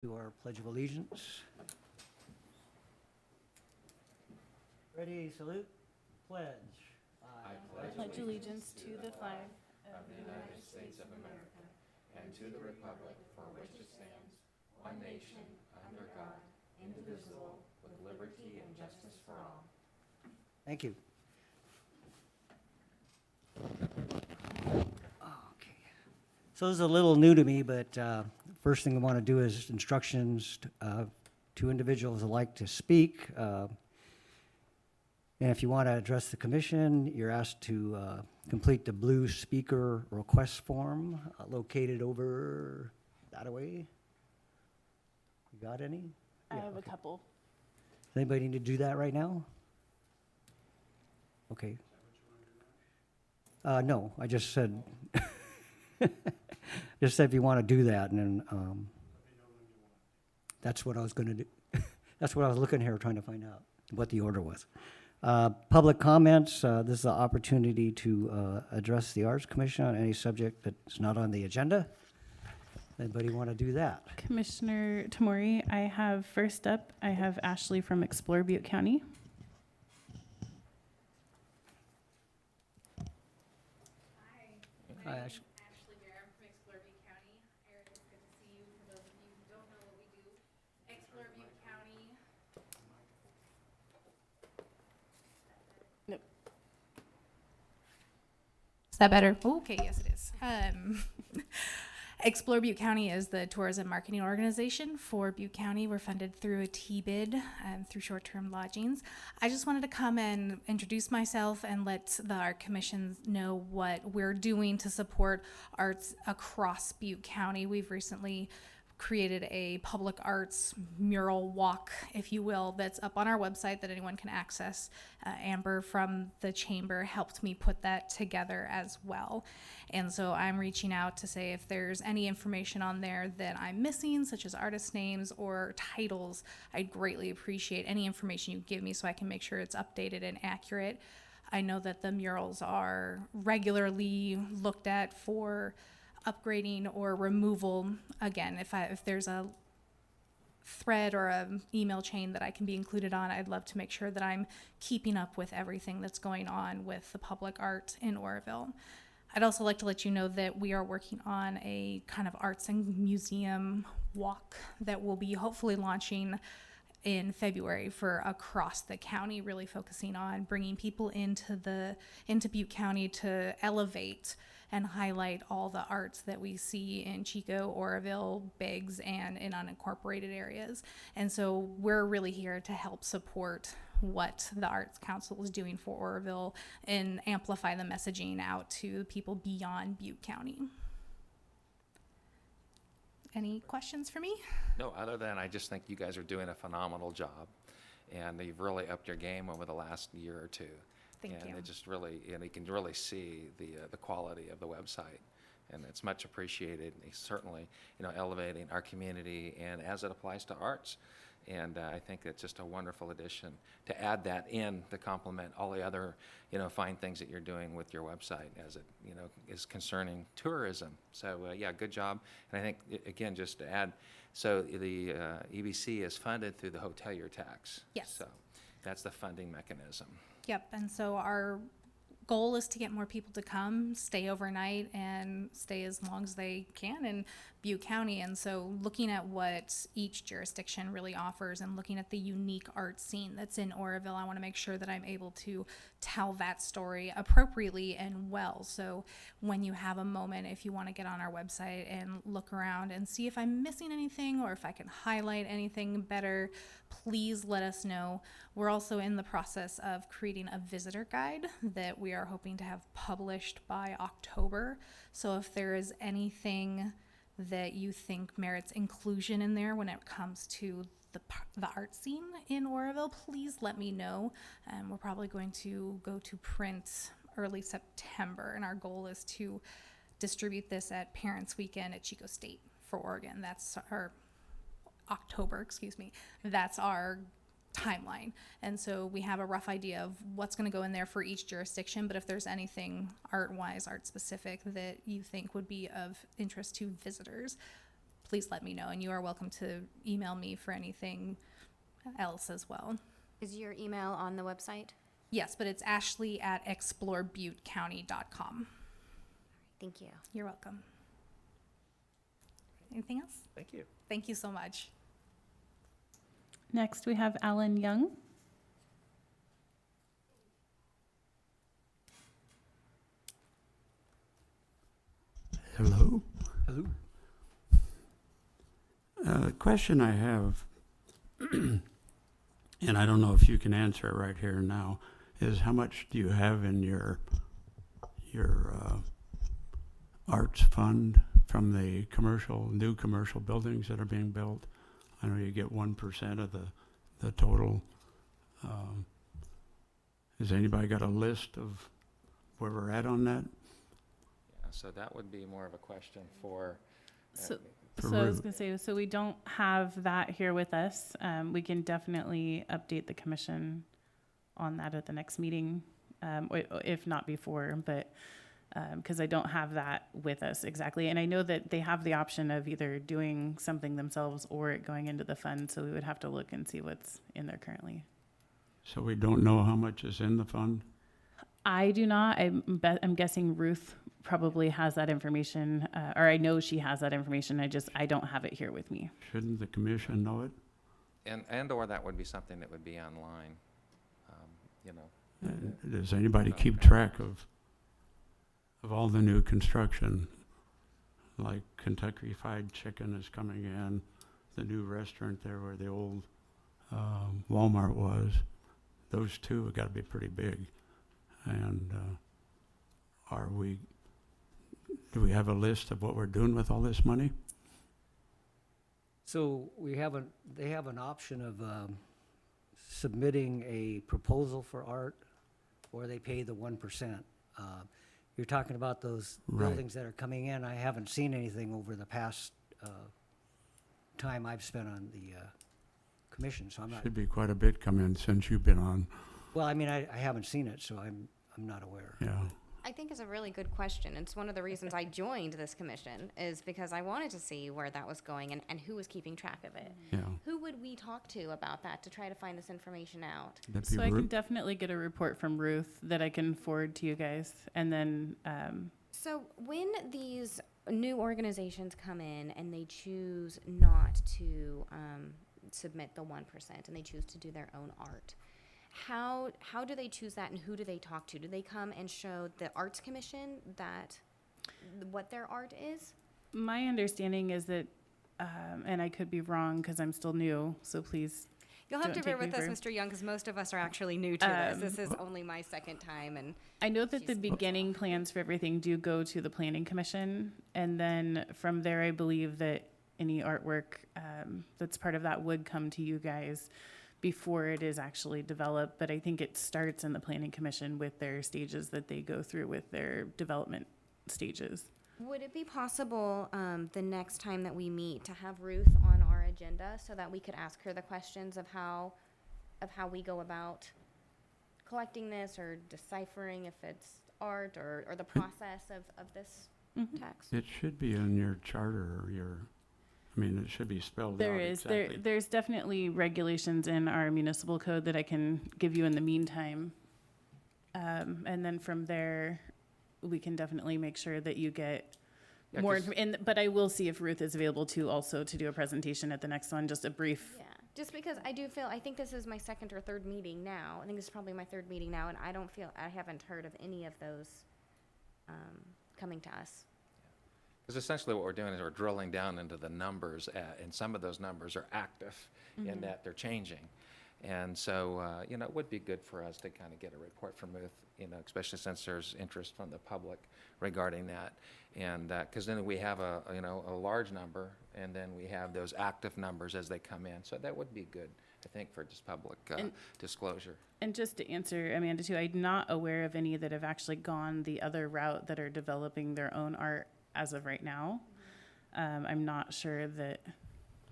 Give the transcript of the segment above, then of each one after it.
Do our Pledge of Allegiance. Ready, salute, pledge. I pledge allegiance to the flag of the United States of America and to the republic for which it stands, one nation, under God, indivisible, with liberty and justice for all. Thank you. Okay. So this is a little new to me, but first thing I want to do is instructions to individuals who like to speak. And if you want to address the commission, you're asked to complete the blue speaker request form located over that way. You got any? I Yeah, have okay. a couple. Does anybody need to do that right now? Okay. No, I just said, just said if you want to do that, and then that's what I was going to do. That's what I was looking here, trying to find out what the order was. Public comments, this is an opportunity to address the Arts Commission on any subject that's not on the agenda. Anybody want to do that? Commissioner Tamori, I have first up, I have Ashley from Explore Butte County. Hi, Ash. Ashley Bear, I'm from Explore Butte County. Erin, it's good to see you. For those of you who don't know what we do, Explore Butte County. Nope. Is that better? Okay, yes it is. Explore Butte County is the tourism marketing organization for Butte County. We're funded through a T-bid through short-term lodgings. I just wanted to come and introduce myself and let the Art Commission know what we're doing to support arts across Butte County. We've recently created a public arts mural walk, if you will, that's up on our website that anyone can access. Amber from the chamber helped me put that together as well. And so I'm reaching out to say if there's any information on there that I'm missing, such as artist names or titles, I'd greatly appreciate any information you give me so I can make sure it's updated and accurate. I know that the murals are regularly looked at for upgrading or removal. Again, if there's a thread or an email chain that I can be included on, I'd love to make sure that I'm keeping up with everything that's going on with the public art in Oroville. I'd also like to let you know that we are working on a kind of arts and museum walk that will be hopefully launching in February for across the county, really focusing on bringing people into Butte County to elevate and highlight all the arts that we see in Chico, Oroville, Biggs, and in unincorporated areas. And so we're really here to help support what the Arts Council is doing for Oroville and amplify the messaging out to people beyond Butte County. Any questions for me? No, other than I just think you guys are doing a phenomenal job, and you've really upped your game over the last year or two. Thank you. And it just really, and you can really see the quality of the website, and it's much appreciated. And certainly, elevating our community, and as it applies to arts. And I think it's just a wonderful addition to add that in to complement all the other, fine things that you're doing with your website as it, is concerning tourism. So yeah, good job. And I think, again, just to add, so the EBC is funded through the hotelier tax. Yes. So that's the funding mechanism. Yep, and so our goal is to get more people to come, stay overnight, and stay as long as they can in Butte County. And so looking at what each jurisdiction really offers and looking at the unique art scene that's in Oroville, I want to make sure that I'm able to tell that story appropriately and well. So when you have a moment, if you want to get on our website and look around and see if I'm missing anything or if I can highlight anything better, please let us know. We're also in the process of creating a visitor guide that we are hoping to have published by October. So if there is anything that you think merits inclusion in there when it comes to the art scene in Oroville, please let me know. We're probably going to go to print early September, and our goal is to distribute this at Parents Weekend at Chico State for Oregon. That's our October, that's our timeline. And so we have a rough idea of what's going to go in there for each jurisdiction, but if there's anything art-wise, art-specific that you think would be of interest to visitors, please let me know. And you are welcome to email me for anything else as well. Is your email on the website? Yes, but it's ashley@explorebutecounty.com. Thank you. You're welcome. Anything else? Thank you. Thank you so much. Next, we have Alan Young. Hello. Hello. The question I have, and I don't know if you can answer it right here and now, is how much do you have in your arts fund from the new commercial buildings that are being built? I know you get 1% of the total. Has anybody got a list of where we're at on that? Yeah, so that would be more of a question for. So, For so I was Ruth. going to say, so we don't have that here with us. We can definitely update the commission on that at the next meeting, if not before, but because I don't have that with us exactly. And I know that they have the option of either doing something themselves or it going into the fund, so we would have to look and see what's in there currently. So we don't know how much is in the fund? I do not. I'm guessing Ruth probably has that information, or I know she has that information. I don't have it here with me. Shouldn't the commission know it? And/or that would be something that would be online, you know. Does anybody keep track of all the new construction? Like Kentucky Fried Chicken is coming in, the new restaurant there where the old Walmart was. Those two have got to be pretty big. And do we have a list of what we're doing with all this money? So they have an option of submitting a proposal for art, or they pay the 1%. You're talking about those Right. buildings that are coming in. I haven't seen anything over the past time I've spent on the commission, so I'm not, Should be quite a bit come in since you've been on. well, I mean, I haven't seen it, so I'm not aware. Yeah. I think it's a really good question. It's one of the reasons I joined this commission is because I wanted to see where that was going and who was keeping track of it. Yeah. Who would we talk to about that to try to find this information out? That'd be So I can Ruth. definitely get a report from Ruth that I can forward to you guys, and then So when these new organizations come in and they choose not to submit the 1% and they choose to do their own art, how do they choose that and who do they talk to? Do they come and show the Arts Commission that what their art is? my understanding is that, and I could be wrong because I'm still new, so please. You'll have Don't to bear take with me us, for- Mr. Young, because most of us are actually new to this. This is only my second time, and I know that the She's- beginning plans for everything do go to the Planning Commission, and then from there, I believe that any artwork that's part of that would come to you guys before it is actually developed. But I think it starts in the Planning Commission with their stages that they go through with their development stages. would it be possible the next time that we meet to have Ruth on our agenda so that we could ask her the questions of how we go about collecting this or deciphering if it's art or the process of this text? It should be in your charter or it should be spelled out There is, exactly. there's definitely regulations in our municipal code that I can give you in the meantime. And then from there, we can definitely make sure that you get Yeah, more, 'cause- but I will see if Ruth is available to also to do a presentation at the next one, just a brief. Yeah, just because I think this is my second or third meeting now. I think this is probably my third meeting now, and I haven't heard of any of those coming to us. Because essentially what we're doing is we're drilling down into the numbers, and some of those numbers are active in that they're changing. And so, it would be good for us to kind of get a report from Ruth, especially since there's interest from the public regarding that. And because then we have a large number, and then we have those active numbers as they come in. So that would be good, I think, for just public disclosure. And just to answer Amanda too, I'm not aware of any that have actually gone the other route that are developing their own art as of right now. I'm not sure that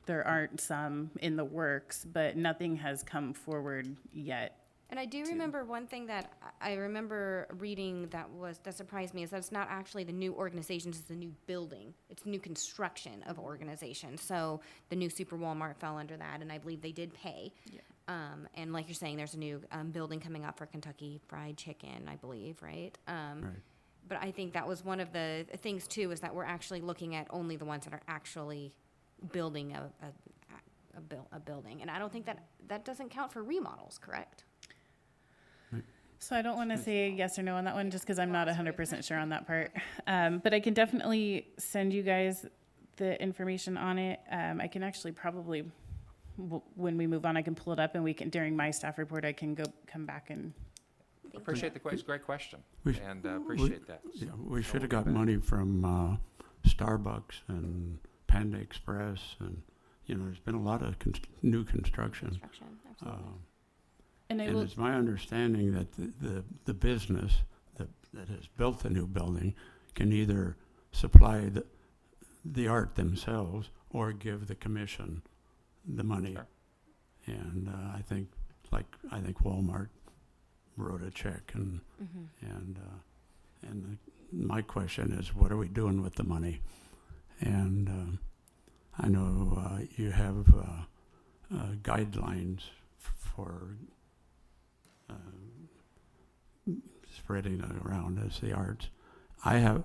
there aren't some in the works, but nothing has come forward yet And I do remember one thing that I remember reading that surprised me is that it's not actually the new organizations, it's the new building. It's new construction of organizations. So the new Super Walmart fell under that, and I believe they did pay. Yeah. And like you're saying, there's a new building coming up for Kentucky Fried Chicken, I believe, right? Right. But I think that was one of the things too, is that we're actually looking at only the ones that are actually building a building. And I don't think that doesn't count for remodels, correct? So I don't want to say yes or no on that one, just because I'm not 100% sure on that part. But I can definitely send you guys the information on it. I can actually probably, when we move on, I can pull it up, and we can, during my staff report, I can come back and. Appreciate the question, great question, We- and appreciate that. Yeah, we should have got money from Starbucks and Panda Express, and, there's been a lot of new construction. Absolutely. And I And will, it's my understanding that the business that has built the new building can either supply the art themselves or give the commission the money. Sure. And I think Walmart wrote a check, and my question is, what are we doing with the money? And I know you have guidelines for spreading it around as the arts. I have,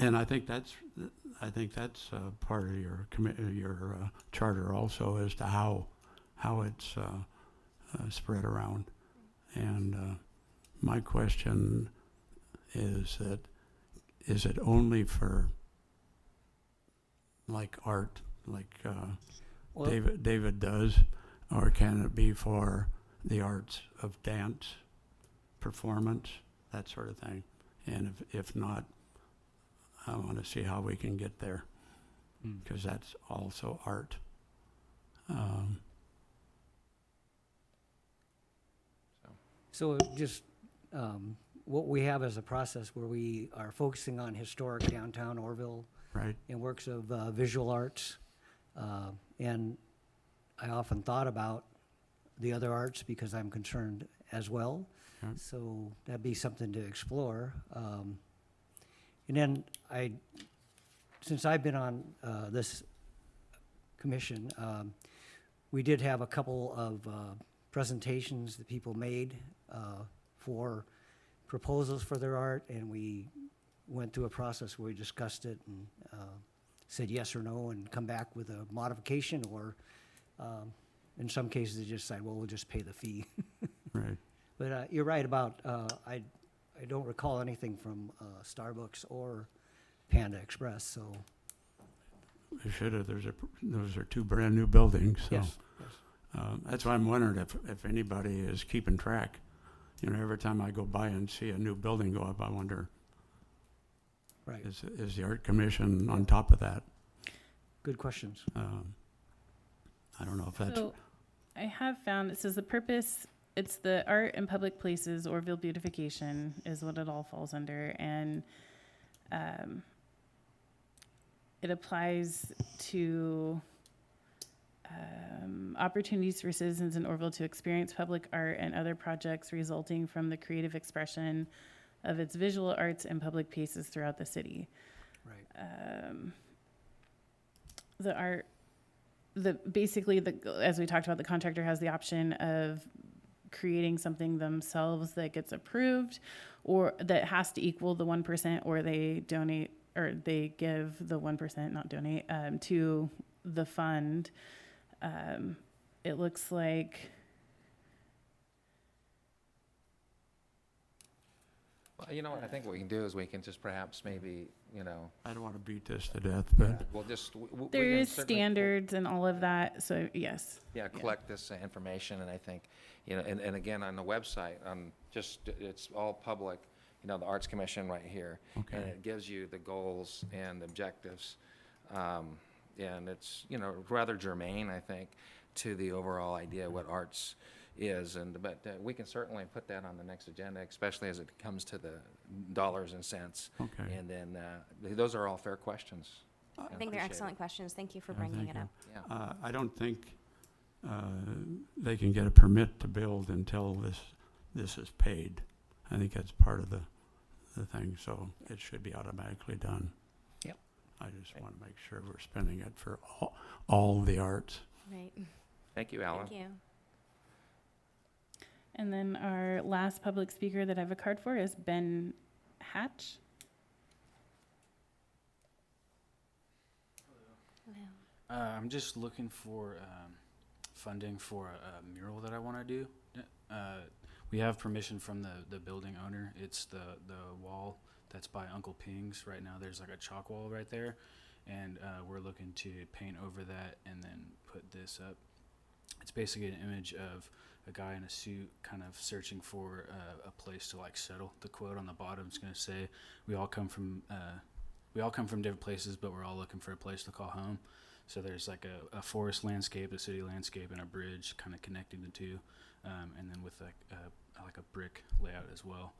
and I think that's part of your charter also, as to how it's spread around. And my question is that, is it only for like art, like Well- David does, or can it be for the arts of dance, performance, that sort of thing? And if not, I want to see how we can get there, because that's also art. So just, what we have is a process where we are focusing on historic downtown Oroville Right. and works of visual arts. And I often thought about the other arts because I'm concerned as well. Yeah. So that'd be something to explore. And then since I've been on this commission, we did have a couple of presentations that people made for proposals for their art, and we went through a process where we discussed it and said yes or no and come back with a modification, or in some cases they just said, well, we'll just pay the fee. Right. But you're right about, I don't recall anything from Starbucks or Panda Express, so, We should have. Those are two brand new buildings, so. yes, yes. That's why I'm wondering if anybody is keeping track. Every time I go by and see a new building go up, I wonder, Right, is the Art Commission on top of that? good questions. I don't know if that's, so I have found, it says the purpose, it's the art and public places, Oroville beautification is what it all falls under. And it applies to opportunities for citizens in Oroville to experience public art and other projects resulting from the creative expression of its visual arts and public places throughout the city. Right. The art, basically, as we talked about, the contractor has the option of creating something themselves that gets approved, or that has to equal the 1%, or they donate, or they give the 1%, not donate, to the fund. It looks like, Well, you know what, I think what we can do is we can just perhaps maybe, I don't want to beat this to death, but we'll just. we there can is certainly standards and all of that, so yes. Yeah, collect this information, and I think, and again, on the website, it's all public, the Arts Commission right here. Okay. And it gives you the goals and objectives. And it's, rather germane, I think, to the overall idea of what arts is. But we can certainly put that on the next agenda, especially as it comes to the dollars and cents. Okay. And then, those are all fair questions. I think they're excellent questions. Thank you for Yeah, bringing thank it up. you. Yeah. I don't think they can get a permit to build until this is paid. I think that's part of the thing, so it should be automatically done. Yep. I just want to make sure we're spending it for all the arts. Right. Thank you, Alan. Thank you. And then our last public speaker that I have a card for is Ben Hatch. I'm just looking for funding for a mural that I want to do. We have permission from the building owner. It's the wall that's by Uncle Ping's. Right now there's like a chalk wall right there, and we're looking to paint over that and then put this up. It's basically an image of a guy in a suit kind of searching for a place to like settle. The quote on the bottom is going to say, we all come from different places, but we're all looking for a place to call home. So there's like a forest landscape, a city landscape, and a bridge kind of connecting the two, and then with like a brick layout as well.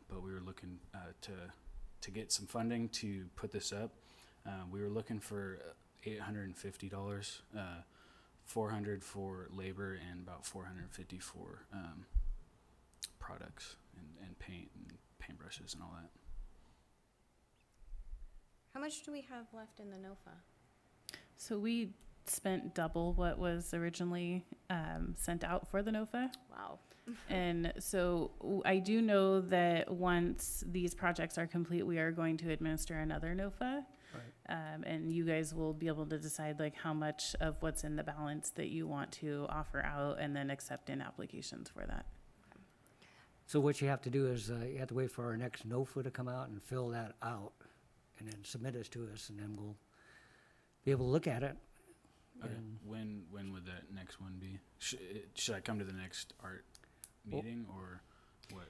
But we were looking to get some funding to put this up. We were looking for $850, $400 for labor, and about $450 for products and paint and paintbrushes and all that. How much do we have left in the NOFA? So we spent double what was originally sent out for the NOFA. Wow. And so I do know that once these projects are complete, we are going to administer another NOFA. And you guys will be able to decide like how much of what's in the balance that you want to offer out and then accept in applications for that. So what you have to do is you have to wait for our next NOFA to come out and fill that out and then submit it to us, and then we'll be able to look at it. Okay. And When would that next one be? Should I come to the next art meeting or what?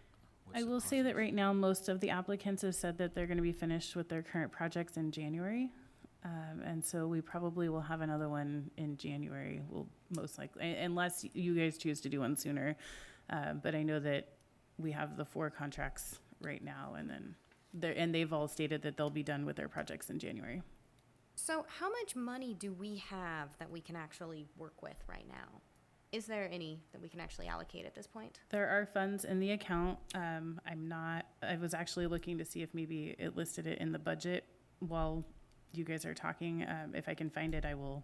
I will say that right now, most of the applicants have said that they're going to be finished with their current projects in January. And so we probably will have another one in January. We'll most likely, unless you guys choose to do one sooner. But I know that we have the 4 contracts right now, and then they've all stated that they'll be done with their projects in January. So how much money do we have that we can actually work with right now? Is there any that we can actually allocate at this point? There are funds in the account. I was actually looking to see if maybe it listed it in the budget while you guys are talking. If I can find it, I will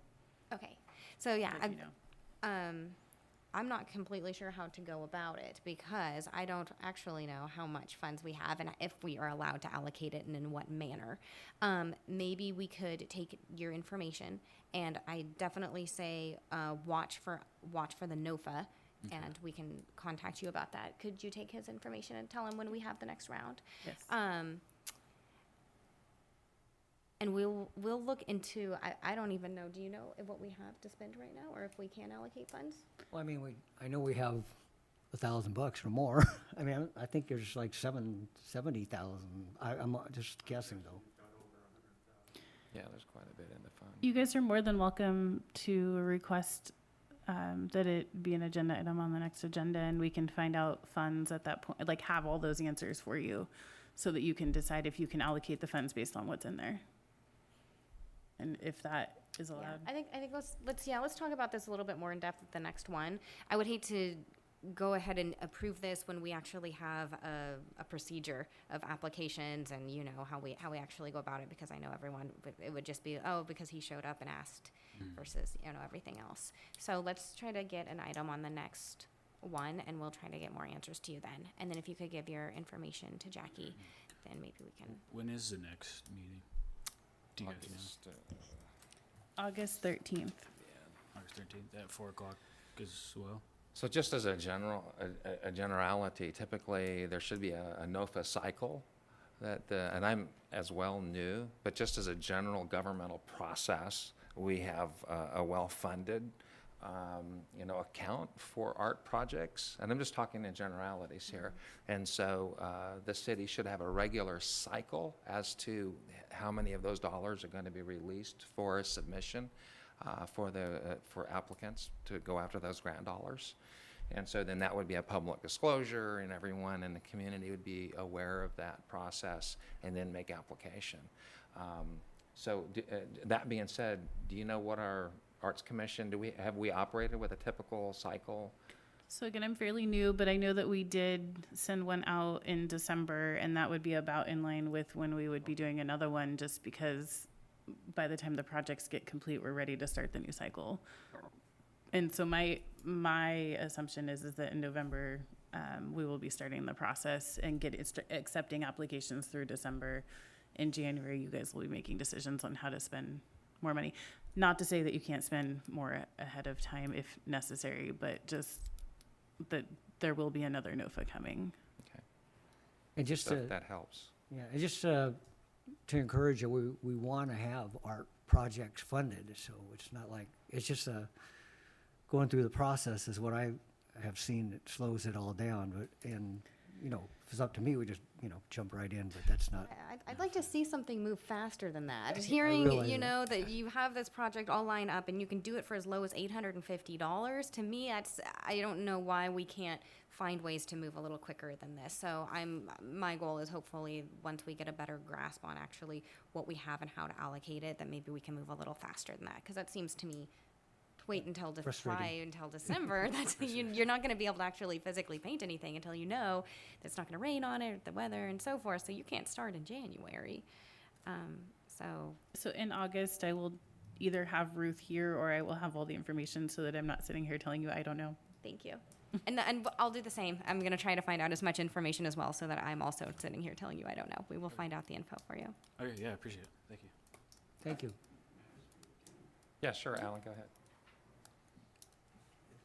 Okay. So yeah, let you know. I'm not completely sure how to go about it because I don't actually know how much funds we have and if we are allowed to allocate it and in what manner. Maybe we could take your information, and I definitely say watch for the NOFA, and we can contact you about that. Could you take his information and tell him when we have the next round? Yes. And we'll look into, I don't even know, do you know what we have to spend right now, or if we can allocate funds? well, I mean, I know we have $1,000 or more. I mean, I think there's like 70,000. I'm just guessing though. Yeah, there's quite a bit in the fund. You guys are more than welcome to request that it be an agenda item on the next agenda, and we can find out funds at that point, like have all those answers for you so that you can decide if you can allocate the funds based on what's in there. And if that is Yeah, allowed. I think let's talk about this a little bit more in depth at the next one. I would hate to go ahead and approve this when we actually have a procedure of applications and you know how we actually go about it, because I know it would just be because he showed up and asked versus everything else. So let's try to get an item on the next one, and we'll try to get more answers to you then. And then if you could give your information to Jackie, then maybe we can. When is the next meeting? Do you guys know? August 13th. August 13th at 4 o'clock as well. So just as a generality, typically there should be a NOFA cycle and I'm as well new, but just as a general governmental process, we have a well-funded, account for art projects. And I'm just talking in generalities here. And so the city should have a regular cycle as to how many of those dollars are going to be released for a submission for applicants to go after those grant dollars. And so then that would be a public disclosure, and everyone in the community would be aware of that process and then make application. So that being said, do you know what our Arts Commission, have we operated with a typical cycle? So again, I'm fairly new, but I know that we did send one out in December, and that would be about in line with when we would be doing another one, just because by the time the projects get complete, we're ready to start the new cycle. And so my assumption is that in November, we will be starting the process and accepting applications through December. In January, you guys will be making decisions on how to spend more money. Not to say that you can't spend more ahead of time if necessary, but just that there will be another NOFA coming. Okay, And just so to, that helps. yeah, and just to encourage you, we want to have art projects funded, so it's not like, it's just going through the process is what I have seen that slows it all down, but, and, you know, if it's up to me, we just, you know, jump right in, but that's not. I'd like to see something move faster than that. Just I hearing, realize you that. know, that you have this project all lined up and you can do it for as low as $850, to me, I don't know why we can't find ways to move a little quicker than this. So my goal is hopefully, once we get a better grasp on actually what we have and how to allocate it, that maybe we can move a little faster than that. Because that seems to me, to wait until Frustrating. December, that's, you're not gonna be able to actually physically paint anything until you know that it's not gonna rain on it, the weather and so forth, so you can't start in January. So in August, I will either have Ruth here or I will have all the information so that I'm not sitting here telling you I don't know. Thank you. And I'll do the same. I'm going to try to find out as much information as well so that I'm also sitting here telling you I don't know. We will find out the info for you. Okay, yeah, I appreciate it. Thank you. Thank you. Yeah, sure, Alan, go ahead.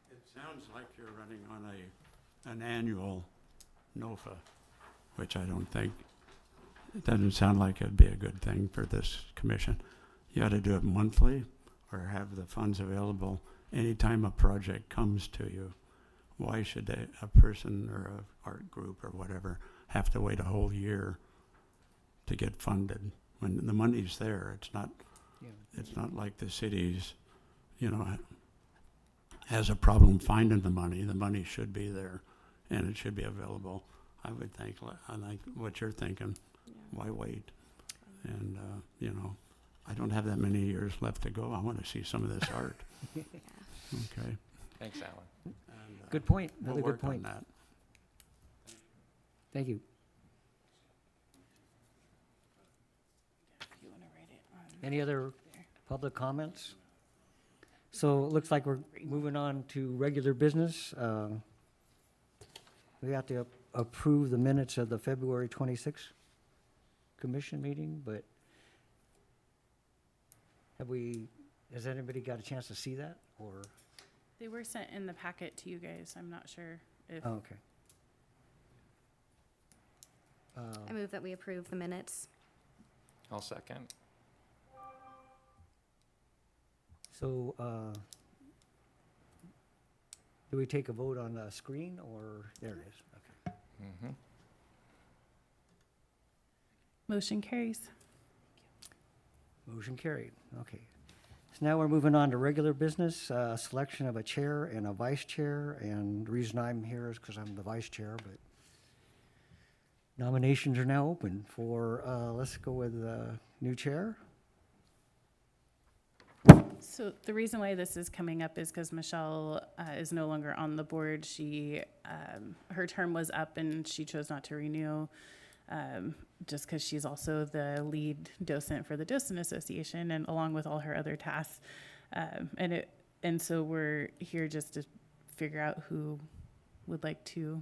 It sounds like you're running on an annual NOFA, which I don't think, it doesn't sound like it'd be a good thing for this commission. You ought to do it monthly or have the funds available anytime a project comes to you. Why should a person or an art group or whatever have to wait a whole year to get funded when the money's there? It's not, Yeah. it's not like the city's, you know, has a problem finding the money. The money should be there and it should be available. I would think, I like what you're thinking. Why wait? And, you know, I don't have that many years left to go. I want to see some of this art. Okay. Thanks, Alan. And, Good point, we'll another good work on point. that. Thank you. If you want to write it on. Any other public comments? So it looks like we're moving on to regular business. We have to approve the minutes of the February 26th commission meeting, but has anybody got a chance to see that, or? They were sent in the packet to you guys. I'm not sure if. Oh, okay. I move that we approve the minutes. I'll second. So, do we take a vote on the screen, or, there it is, okay. Mm-hmm. Motion carries. Motion carried, okay. So now we're moving on to regular business, selection of a chair and a vice chair, and the reason I'm here is because I'm the vice chair, but nominations are now open for, let's go with new chair. So the reason why this is coming up is because Michelle is no longer on the board. She, her term was up and she chose not to renew, just because she's also the lead docent for the Docent Association and along with all her other tasks. And so we're here just to figure out who would like to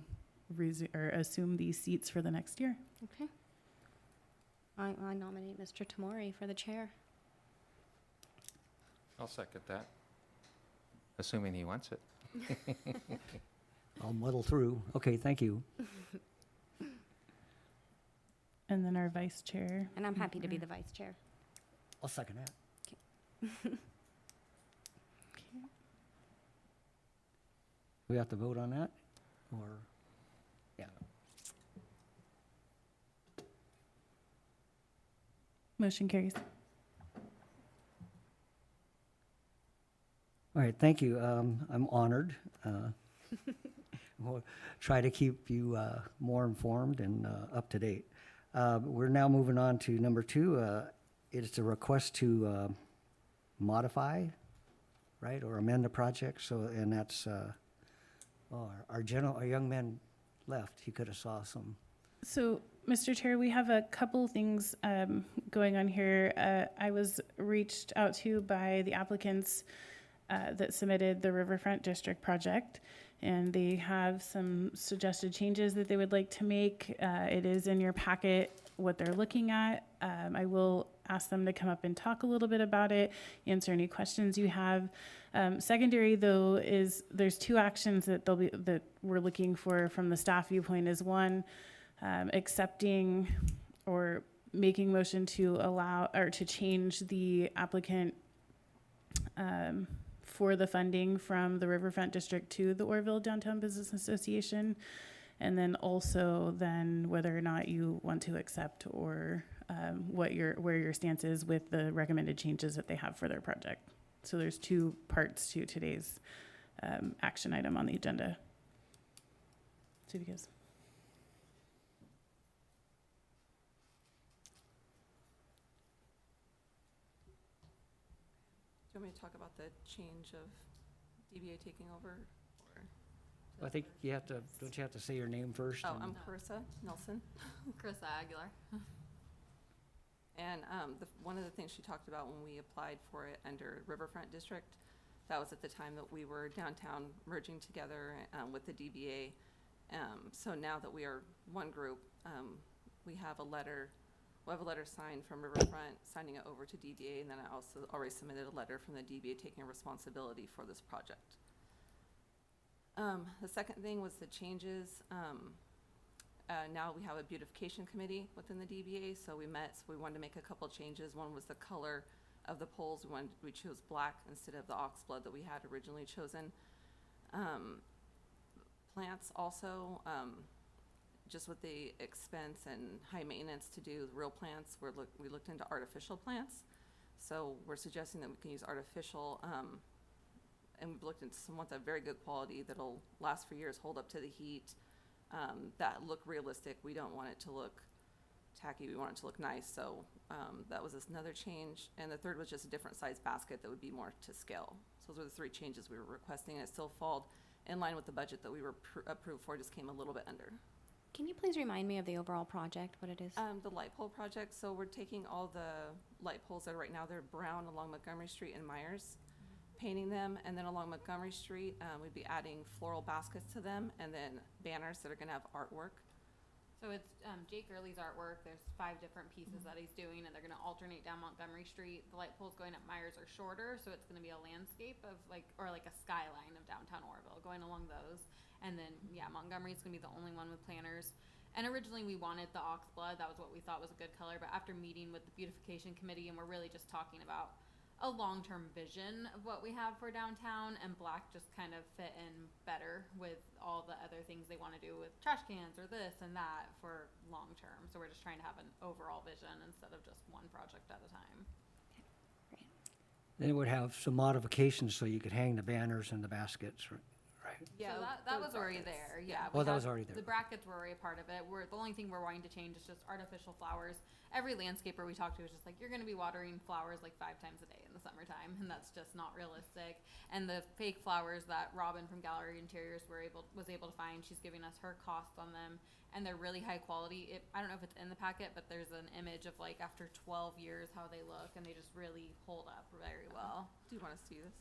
assume these seats for the next year. Okay. I nominate Mr. Tamori for the chair. I'll second that, assuming he wants it. I'll muddle through. Okay, thank you. And then our vice chair. And I'm happy to be the vice chair. I'll second that. We have to vote on that, or, yeah. Motion carries. All right, thank you. I'm honored. We'll try to keep you more informed and up to date. We're now moving on to number 2. It's a request to modify right, or amend the project, so, and that's, our young man left, he could have saw some. So, Mr. Chair, we have a couple things going on here. I was reached out to by the applicants that submitted the Riverfront District project, and they have some suggested changes that they would like to make. It is in your packet what they're looking at. I will ask them to come up and talk a little bit about it, answer any questions you have. Secondary, though, is there's two actions that we're looking for from the staff viewpoint. Is one, accepting or making motion to allow or to change the applicant for the funding from the Riverfront District to the Oroville Downtown Business Association, and then also then whether or not you want to accept or where your stance is with the recommended changes that they have for their project. So there's two parts to today's action item on the agenda. So because. Do you want me to talk about the change of DBA taking over? Or? I think you have to, don't you have to say your name first? Oh, and- I'm Carissa Nelson. Carissa Aguilar. And one of the things she talked about when we applied for it under Riverfront District, that was at the time that we were downtown merging together with the DBA. So now that we are one group, we have a letter signed from Riverfront, signing it over to DBA, and then I also already submitted a letter from the DBA taking responsibility for this project. The second thing was the changes. Now we have a beautification committee within the DBA, so we wanted to make a couple changes. One was the color of the poles. We chose black instead of the ox blood that we had originally chosen. Plants also, just with the expense and high maintenance to do real plants, we looked into artificial plants. So we're suggesting that we can use artificial, and we've looked into some ones that are very good quality that'll last for years, hold up to the heat, that look realistic. We don't want it to look tacky, we want it to look nice. So that was another change. And the third was just a different size basket that would be more to scale. So those were the three changes we were requesting, and it still fell in line with the budget that we were approved for, just came a little bit under. Can you please remind me of the overall project, what it is? The light pole project, so we're taking all the light poles that are right now, they're brown along Montgomery Street and Myers, painting them, and then along Montgomery Street, we'd be adding floral baskets to them, and then banners that are gonna have artwork. So it's Jake Early's artwork. There's 5 different pieces that he's doing, and they're going to alternate down Montgomery Street. The light poles going up Myers are shorter, so it's going to be a landscape of like a skyline of downtown Oroville going along those. And then, yeah, Montgomery's going to be the only one with planters. And originally we wanted the ox blood. That was what we thought was a good color. But after meeting with the beautification committee, and we're really just talking about a long-term vision of what we have for downtown, and black just kind of fit in better with all the other things they want to do with trash cans or this and that for long-term. So we're just trying to have an overall vision instead of just one project at a time. Then it would have some modifications so you could hang the banners and the baskets, right? Yeah, so that was already there. Yeah. Well, that was already there. The brackets were already a part of it. The only thing we're wanting to change is just artificial flowers. Every landscaper we talked to was just like, you're going to be watering flowers like 5 times a day in the summertime, and that's just not realistic. And the fake flowers that Robin from Gallery Interiors was able to find, she's giving us her cost on them, and they're really high quality. I don't know if it's in the packet, but there's an image of like after 12 years how they look, and they just really hold up very well. Do you want to see this?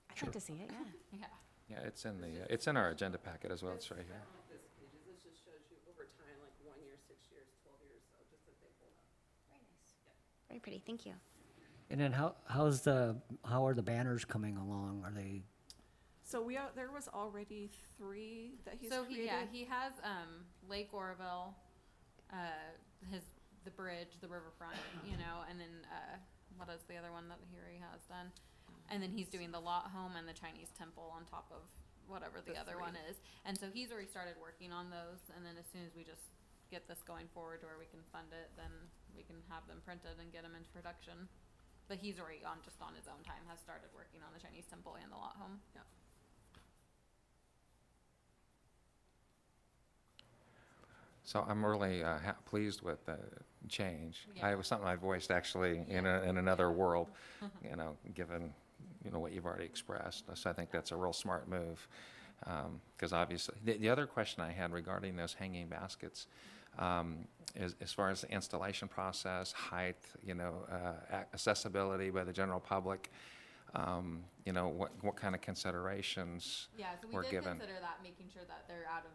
I'd like to see it, yeah. Yeah. Yeah, it's in our agenda packet as well. It's right here. This pages, this just shows you over time, like 1 year, 6 years, 12 years, so just that they hold up. Very nice. Very pretty, thank you. And then how are the banners coming along? Are they, So there was already 3 that he's So created. he has Lake Oroville, the bridge, the riverfront, and then what is the other one that he already has done? And then he's doing the lot home and the Chinese temple on top of whatever the other 3. one is. And so he's already started working on those, and then as soon as we just get this going forward to where we can fund it, then we can have them printed and get them into production. But he's already on his own time, has started working on the Chinese temple and the lot home. Yeah. So I'm really pleased with the change. Yeah. It was something I voiced actually in another world, given, what you've already expressed. So I think that's a real smart move. Because obviously, the other question I had regarding those hanging baskets is as far as the installation process, height, accessibility by the general public, what kind of considerations Yeah, so we were did given? consider that, making sure that they're out of,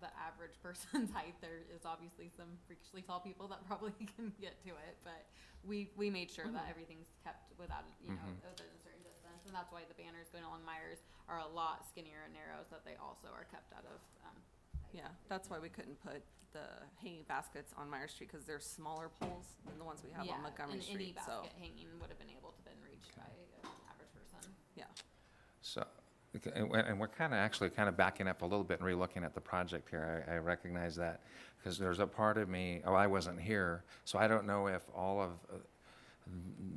the average person's height. There is obviously some freakishly tall people that probably can get to it, but we made sure that everything's kept without, within a certain distance. And that's why the banners going along Myers are a lot skinnier and narrow, so that they also are kept out of, Yeah, that's why we couldn't put the hanging baskets on Myers Street, because they're smaller poles than the ones we have on Montgomery and any Street, so, basket hanging would have been able to been reached by an average person. yeah. So, okay, and we're kind of backing up a little bit and relooking at the project here. I recognize that, because there's a part of me, I wasn't here, so I don't know if all of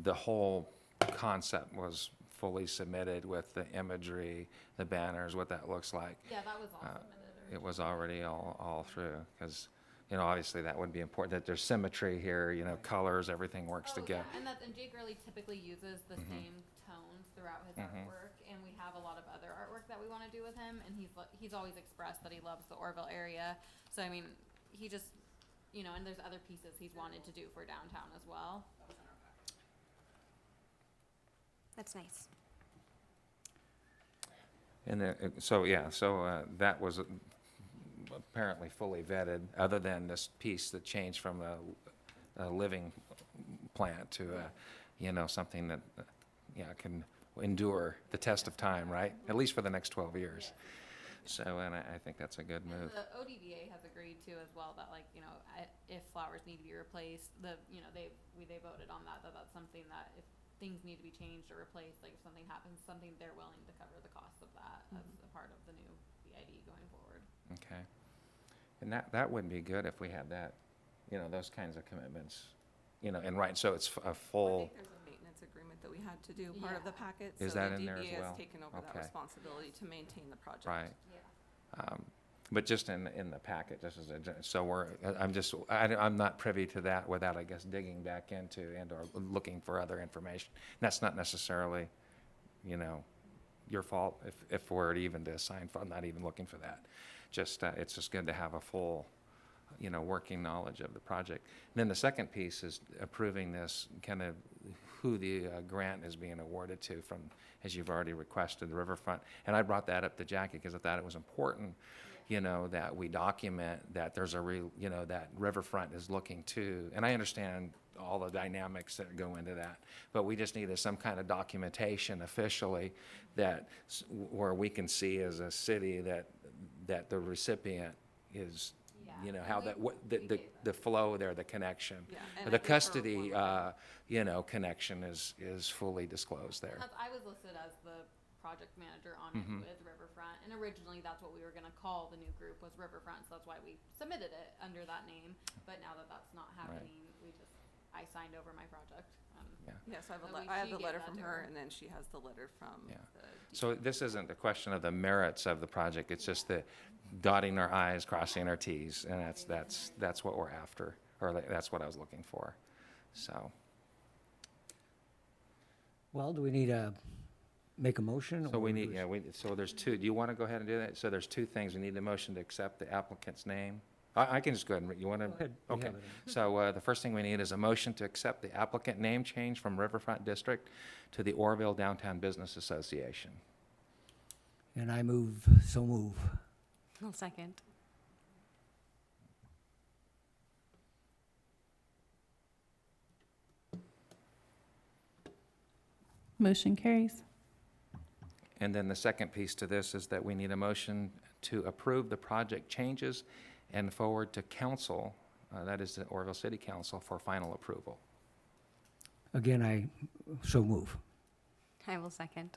the whole concept was fully submitted with the imagery, the banners, what that looks like. Yeah, that was all submitted. It was already all through, because, obviously that would be important, that there's symmetry here, colors, everything works together. Yeah, and Jake really typically uses the same tones throughout his artwork, and we have a lot of other artwork that we want to do with him, and he's always expressed that he loves the Oroville area. So I mean, he just, and there's other pieces he's wanted to do for downtown as well. That's nice. And then, that was apparently fully vetted, other than this piece that changed from a living plant to something that, can endure the test of time, right? At least for the next 12 years. So, and I think that's a good And move. the ODVA has agreed to as well that, like, if flowers need to be replaced, they voted on that that's something that if things need to be changed or replaced, like if something happens, they're willing to cover the cost of that as a part of the new BID going forward. Okay. And that would be good if we had that, those kinds of commitments, and right, so it's a I full, think there's a maintenance agreement that we had to do, part of the packet. Is so that the in there as DDA well? has taken over that Okay. responsibility to maintain the project. right. Yeah. But just in the packet, just as so I'm not privy to that without, I guess, digging back into and/or looking for other information. And that's not necessarily, your fault if we're even to assign, I'm not even looking for that. Just, it's just good to have a full, working knowledge of the project. And then the second piece is approving this, kind of who the grant is being awarded to from, as you've already requested, the riverfront. And I brought that up to Jackie because I thought it was important, that we document that there's that riverfront is looking to, and I understand all the dynamics that go into that, but we just needed some kind of documentation officially where we can see as a city that the recipient is, how the flow there, the connection. Yeah, and I The think for custody, one- connection is fully disclosed there. I was listed as the project manager on it with Riverfront, and originally that's what we were gonna call the new group, was Riverfront, so that's why we submitted it under that name. But now that that's not happening, I signed over my project. Yes, I have So I have she the gave letter that from to her, her. and then she has the letter from Yeah. the So this isn't a question of the merits of the project, it's just the dotting our i's, crossing our t's, and that's what we're after, or that's what I was looking for, so. Well, do we need to make a motion? So or we need, just- so there's two, do you want to go ahead and do that? So there's two things, we need a motion to accept the applicant's name. I can just go ahead and, you want to? Go ahead, we Okay, have it. so the first thing we need is a motion to accept the applicant name change from Riverfront District to the Oroville Downtown Business Association. And I so move. I'll second. Motion carries. And then the second piece to this is that we need a motion to approve the project changes and forward to council, that is the Oroville City Council, for final approval. Again, I so move. I will second.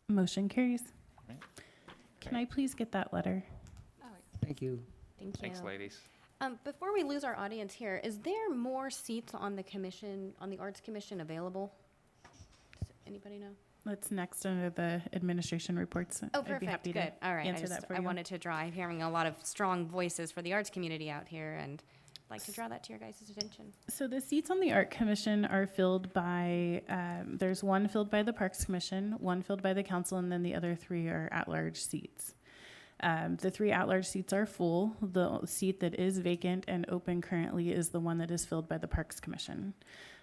Motion carries. Right. Can I please get that letter? Thank you. Thank you. Thanks, ladies. Before we lose our audience here, is there more seats on the commission, on the Arts Commission available? Anybody know? That's next under the administration reports. Oh, I'd be perfect. happy Good. to All right. answer that for I you. wanted to draw. I'm hearing a lot of strong voices for the arts community out here, and I'd like to draw that to your guys' attention. So the seats on the Art Commission are filled by, there's one filled by the Parks Commission, one filled by the council, and then the other 3 are at-large seats. The 3 at-large seats are full. The seat that is vacant and open currently is the one that is filled by the Parks Commission.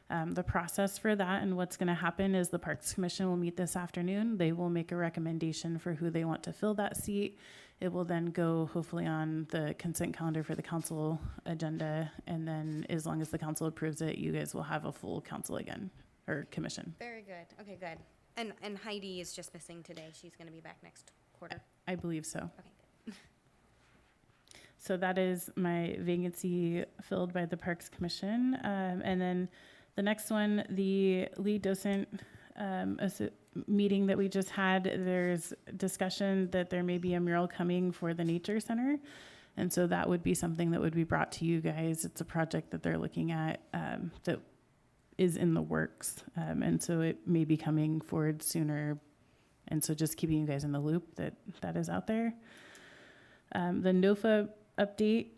The process for that and what's going to happen is the Parks Commission will meet this afternoon. They will make a recommendation for who they want to fill that seat. It will then go hopefully on the consent calendar for the council agenda. And then as long as the council approves it, you guys will have a full council again, or commission. Very good. Okay, good. And Heidi is just missing today. She's going to be back next quarter. I believe so. Okay, good. So that is my vacancy filled by the Parks Commission. And then the next one, the lead docent meeting that we just had, there's discussion that there may be a mural coming for the Nature Center. And so that would be something that would be brought to you guys. It's a project that they're looking at that is in the works. And so it may be coming forward sooner. And so just keeping you guys in the loop that that is out there. The NOFA update,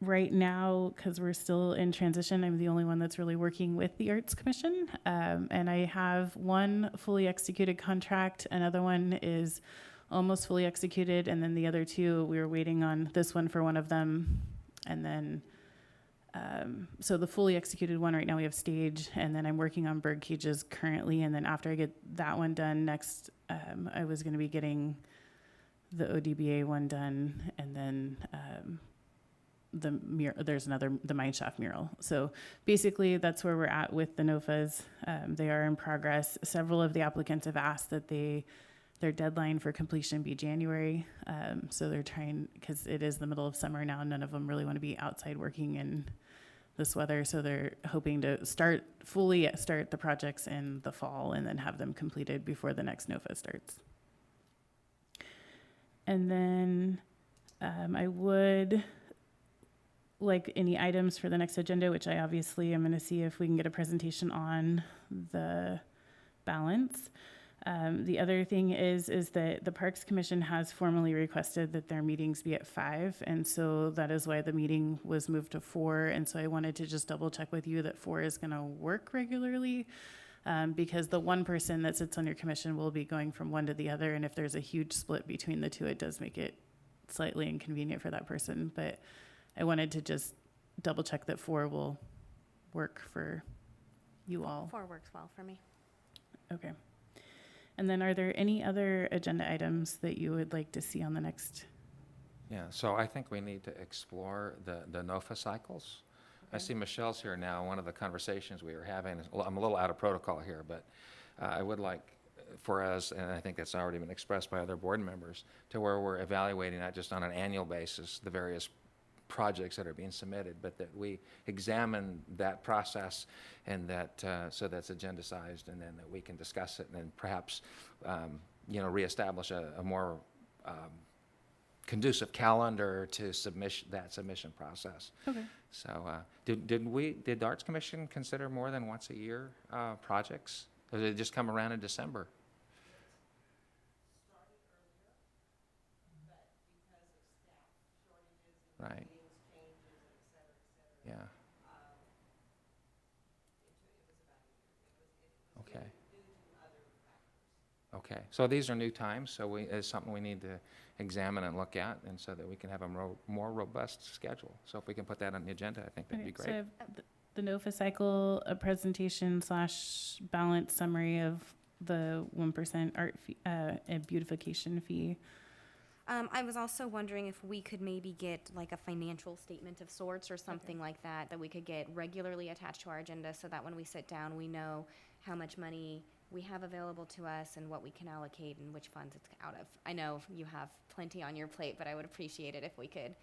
right now, because we're still in transition, I'm the only one that's really working with the Arts Commission. And I have one fully executed contract, another one is almost fully executed, and then the other 2, we were waiting on this one for one of them. And then, so the fully executed one right now we have stage, and then I'm working on bird cages currently. And then after I get that one done next, I was going to be getting the ODBA one done, and then there's another, the Mineshaft mural. So basically that's where we're at with the NOFAs. They are in progress. Several of the applicants have asked that their deadline for completion be January. So they're trying, because it is the middle of summer now, none of them really want to be outside working in this weather. So they're hoping to fully start the projects in the fall and then have them completed before the next NOFA starts. And then I would like any items for the next agenda, which I obviously am going to see if we can get a presentation on the balance. The other thing is that the Parks Commission has formally requested that their meetings be at 5, and so that is why the meeting was moved to 4. And so I wanted to just double check with you that 4 is going to work regularly. Because the one person that sits on your commission will be going from one to the other, and if there's a huge split between the 2, it does make it slightly inconvenient for that person. But I wanted to just double check that 4 will work for you all. 4 works well for me. Okay. And then are there any other agenda items that you would like to see on the next? Yeah, so I think we need to explore the NOFA cycles. I see Michelle's here now. One of the conversations we were having, I'm a little out of protocol here, but I would like for us, and I think that's already been expressed by other board members, to where we're evaluating not just on an annual basis the various projects that are being submitted, but that we examine that process and that so that's agendized, and then that we can discuss it and then perhaps reestablish a more conducive calendar to that submission process. Okay. So did the Arts Commission consider more than once a year projects? Or did it just come around in December? Right. Yeah. Okay. Okay. So these are new times, so it's something we need to examine and look at, and so that we can have a more robust schedule. So if we can put that on the agenda, I think that'd be Okay, great. so I have the NOFA cycle, a presentation / balance summary of the 1% art fee, and beautification fee. I was also wondering if we could maybe get like a financial statement of sorts or something like that we could get regularly attached to our agenda, so that when we sit down, we know how much money we have available to us and what we can allocate and which funds it's out of. I know you have plenty on your plate, but I would appreciate it if we could.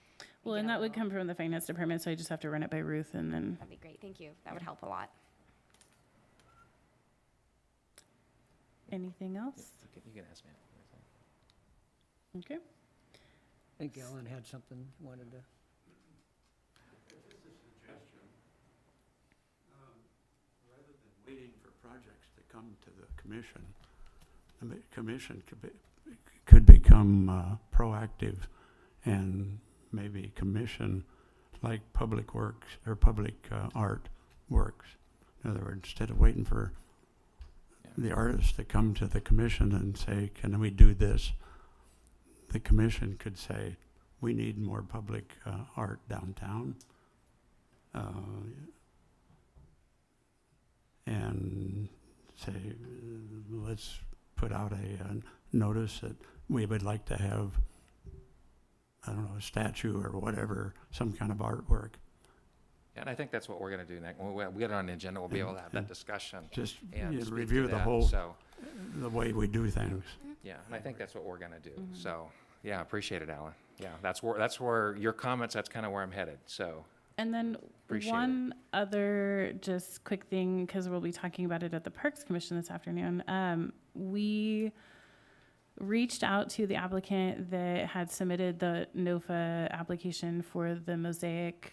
Well, and that would come from the finance department, so I just have to run it by Ruth, and then. That'd be great. Thank you. That would help a lot. Anything else? You can ask me. Okay. I think Ellen had something you wanted to. Just a suggestion. Rather than waiting for projects to come to the commission. And the commission could become proactive and maybe commission like public works or public art works. In other words, instead of waiting for the artists to come to the commission and say, can we do this? The commission could say, we need more public art downtown. And say, let's put out a notice that we would like to have, I don't know, a statue or whatever, some kind of artwork. And I think that's what we're going to do next. When we get it on the agenda, we'll be able to have that discussion. Just And speak to review the that. whole, So, the way we do things. yeah, and I think that's what we're going to do. So, yeah, appreciate it, Alan. Yeah, that's where your comments, that's kind of where I'm headed. So, And then Appreciate one other just quick thing, because we'll be talking about it at the Parks Commission this afternoon. We reached out to the applicant that had submitted the NOFA application for the mosaic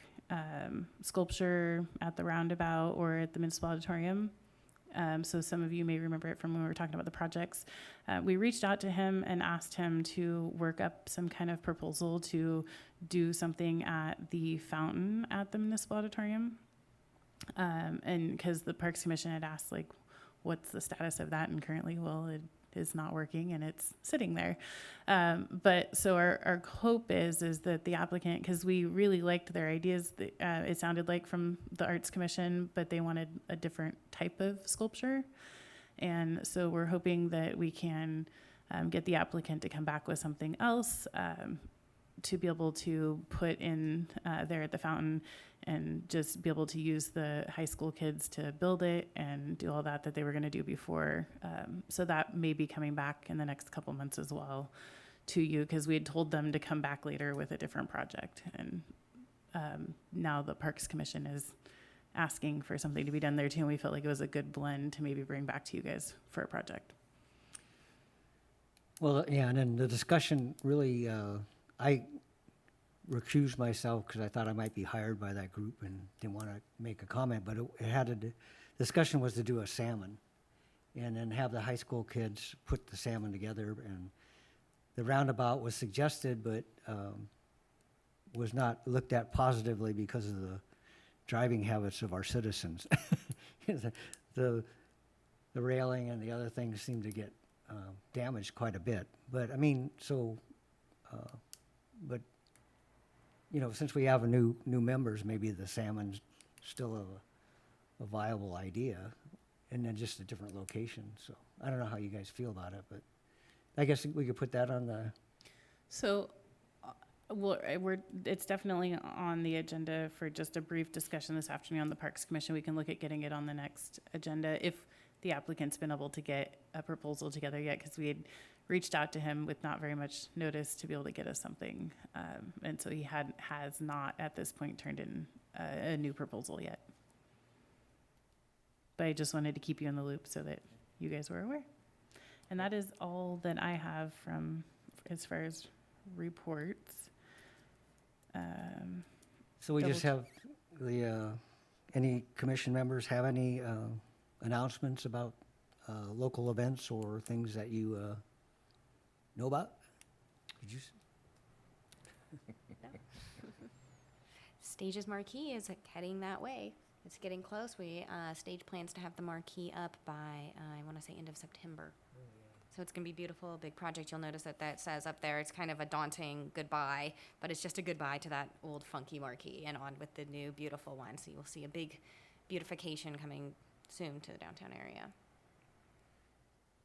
sculpture at the roundabout or at the municipal auditorium. So some of you may remember it from when we were talking about the projects. We reached out to him and asked him to work up some kind of proposal to do something at the fountain at the municipal auditorium. And because the Parks Commission had asked, like, what's the status of that? And currently, well, it is not working and it's sitting there. But so our hope is that the applicant, because we really liked their ideas, it sounded like from the Arts Commission, but they wanted a different type of sculpture. And so we're hoping that we can get the applicant to come back with something else to be able to put in there at the fountain and just be able to use the high school kids to build it and do all that they were going to do before. So that may be coming back in the next couple months as well to you, because we had told them to come back later with a different project. And now the Parks Commission is asking for something to be done there too, and we felt like it was a good blend to maybe bring back to you guys for a project. Well, yeah, and then the discussion really, I recused myself because I thought I might be hired by that group and didn't want to make a comment, but it had a discussion was to do a salmon and then have the high school kids put the salmon together, and the roundabout was suggested, but was not looked at positively because of the driving habits of our citizens. the railing and the other things seem to get damaged quite a bit, but I mean, so but you know, since we have a new members, maybe the salmon's still a viable idea, and then just a different location. So I don't know how you guys feel about it, but I guess we could put that on the. So, it's definitely on the agenda for just a brief discussion this afternoon on the Parks Commission. We can look at getting it on the next agenda if the applicant's been able to get a proposal together yet, because we had reached out to him with not very much notice to be able to get us something. And so he has not at this point turned in a new proposal yet. But I just wanted to keep you in the loop so that you guys were aware. And that is all that I have from as far as reports. So we just have the, any commission members have any announcements about local events or things that you know about? Did you? Stage's marquee is heading that way. It's getting close. Stage plans to have the marquee up by, I want to say, end of September. So it's going to be beautiful, a big project. You'll notice that says up there, it's kind of a daunting goodbye, but it's just a goodbye to that old funky marquee and on with the new beautiful one. So you'll see a big beautification coming soon to the downtown area.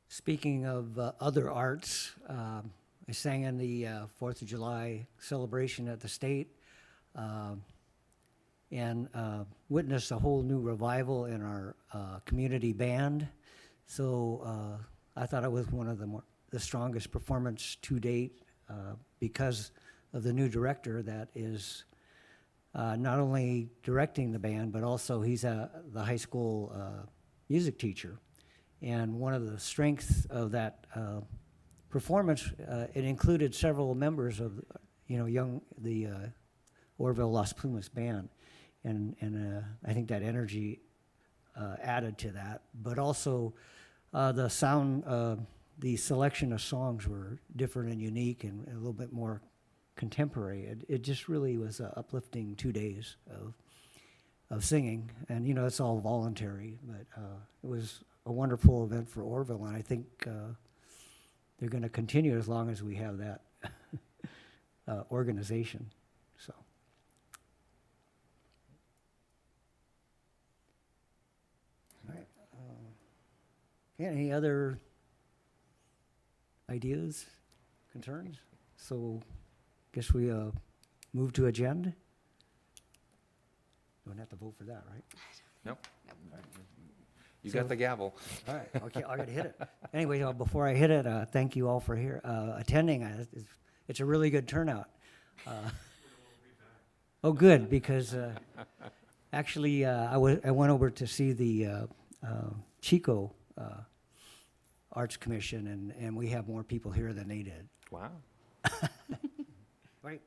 Speaking of other arts, I sang in the 4th of July celebration at the state and witnessed a whole new revival in our community band. So I thought it was one of the strongest performance to date because of the new director that is not only directing the band, but also he's the high school music teacher. And one of the strengths of that performance, it included several members of, the Oroville Las Plumas band, and I think that energy added to that. But also, The sound, the selection of songs were different and unique and a little bit more contemporary. It just really was uplifting 2 days of singing. And, you know, it's all voluntary, but it was a wonderful event for Oroville, and I think they're going to continue as long as we have that organization. So. All right. Any other ideas, concerns? So, guess we move to agenda. Don't have to vote for that, right? Nope. Nope. You So- got the gavel. All right, okay, I gotta hit it. Anyway, before I hit it, thank you all for attending. It's a really good turnout. Oh, good, because actually, I went over to see the Chico Arts Commission, and we have more people here than they did. Wow. Right.